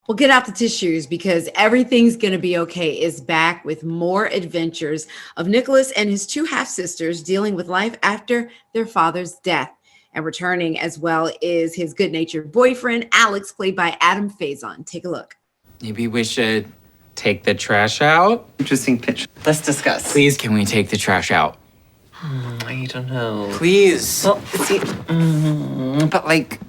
Well, get out the tissues because everything's going to be okay is back with more adventures of Nicholas and his two half sisters dealing with life after their father's death. And returning as well is his good natured boyfriend, Alex, played by Adam Faison. Take a look. Maybe we should take the trash out? Interesting pitch. Let's discuss. Please, can we take the trash out? I don't know. Please. Well, see, but like,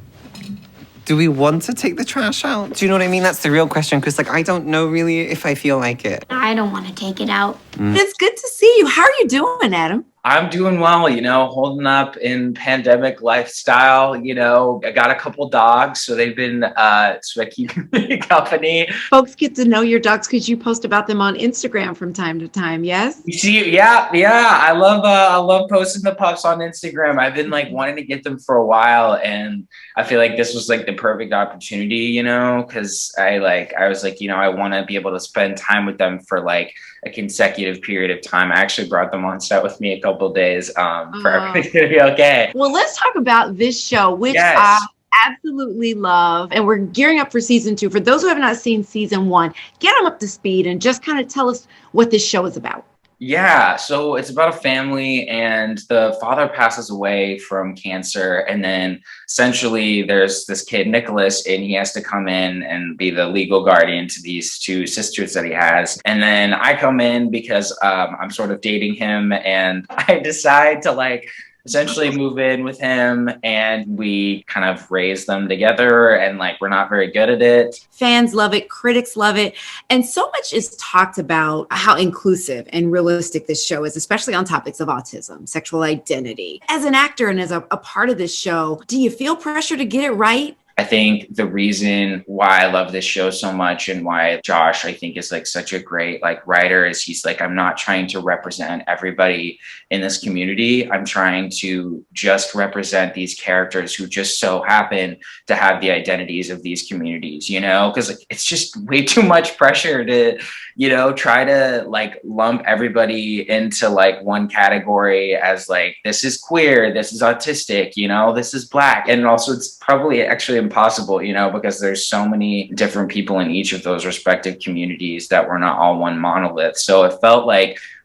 do we want to take the trash out? Do you know what I mean? That's the real question. Because like, I don't know really if I feel like it. I don't want to take it out. It's good to see you. How are you doing, Adam? I'm doing well, holding up in pandemic lifestyle. I got a couple dogs, so they've been keeping me company. Folks get to know your dogs because you post about them on Instagram from time to time, yes? You see, yeah. I love posting the pups on Instagram. I've been wanting to get them for a while, and I feel like this was the perfect opportunity, because I was I want to be able to spend time with them for a consecutive period of time. I actually brought them on set with me a couple of days for everything to be okay. Well, let's talk about this show, which Yes. I absolutely love. And we're gearing up for season 2. For those who have not seen season 1, get them up to speed and just kind of tell us what this show is about. Yeah, so it's about a family, and the father passes away from cancer, and then essentially there's this kid, Nicholas, and he has to come in and be the legal guardian to these two sisters that he has. And then I come in because I'm sort of dating him, and I decide to essentially move in with him, and we kind of raise them together, and we're not very good at it. Fans love it, critics love it, and so much is talked about how inclusive and realistic this show is, especially on topics of autism, sexual identity. As an actor and as a part of this show, do you feel pressure to get it right? I think the reason why I love this show so much and why Josh, I think, is such a great writer is he's I'm not trying to represent everybody in this community. I'm trying to just represent these characters who just so happen to have the identities of these communities, because it's just way too much pressure to, try to lump everybody into one category as this is queer, this is autistic, this is Black. And also it's probably actually impossible, because there's so many different people in each of those respective communities that we're not all one monolith. So it felt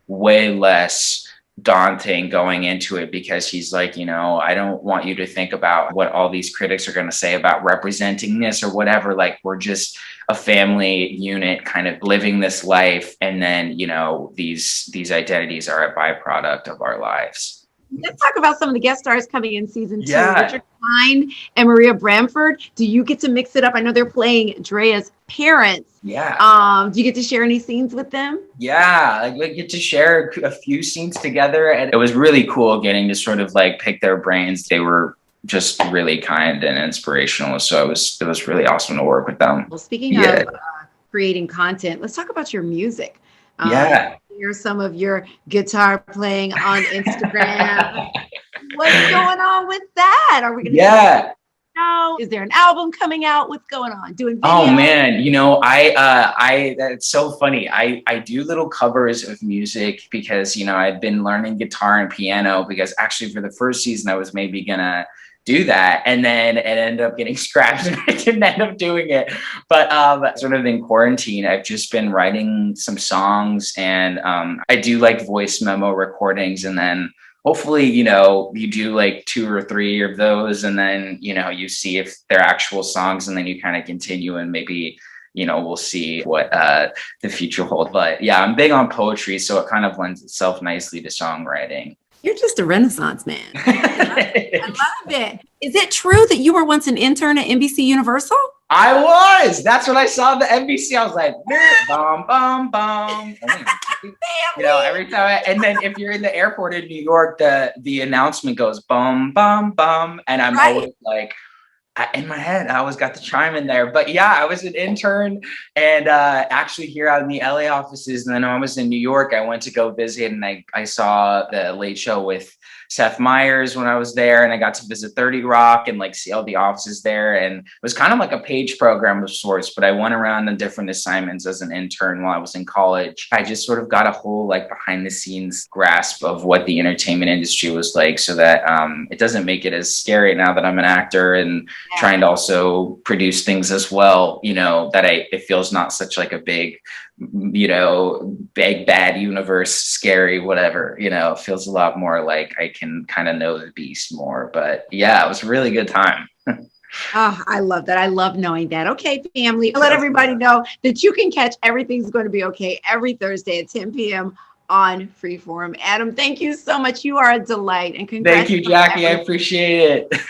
way less daunting going into it because he's I don't want you to think about what all these critics are going to say about representing this or whatever. We're just a family unit kind of living this life. And then, these identities are a byproduct of our lives. Let's talk about some of the guest stars coming in season 2. Yeah. Richard Klein and Maria Bamford. Do you get to mix it up? I know they're playing Drea's parents. Yeah. Do you get to share any scenes with them? Yeah, we get to share a few scenes together, and it was really cool getting to sort of pick their brains. They were just really kind and inspirational, so it was really awesome to work with them. Well, speaking of creating content, let's talk about your music. Yeah. Here's some of your guitar playing on Instagram. What's going on with that? Are we going to No. Is there an album coming out? What's going on? Doing videos? Oh man, I that's so funny. I do little covers of music because I've been learning guitar and piano because actually for the first season I was maybe gonna do that, and then it ended up getting scrapped and I didn't end up doing it. But sort of in quarantine, I've just been writing some songs, and I do voice memo recordings, and then hopefully, you do 2 or 3 of those, and then, you see if they're actual songs, and then you kind of continue, and maybe, we'll see what the future holds. But yeah, I'm big on poetry, so it kind of lends itself nicely to songwriting. You're just a Renaissance man. I love it. Is it true that you were once an intern at NBC Universal? I was. That's when I saw the NBC. I was like, bum, bum, bum. Every time. And then if you're in the airport in New York, the announcement goes bum, bum, bum. And I'm always in my head, I always got the chime in there. But yeah, I was an intern and actually here out in the LA offices. And then I was in New York. I went to go visit, and I saw the Late Show with Seth Meyers when I was there, and I got to visit 30 Rock and like see all the offices there. And it was kind of like a page program of sorts, but I went around on different assignments as an intern while I was in college. I just sort of got a whole like behind the scenes grasp of what the entertainment industry was like, so that it doesn't make it as scary now that I'm an actor and trying to also produce things as well, you know, that it feels not such like a big, you know, big bad universe, scary, whatever, you know, it feels a lot more like I can kind of know the beast more. But yeah, it was a really good time. Oh, I love that. I love knowing that. Okay, family, let everybody know that you can catch Everything's Going to Be Okay every Thursday at 10 p.m. on Freeform. Adam, thank you so much. You are a delight. And Thank you, Jackie. I appreciate it.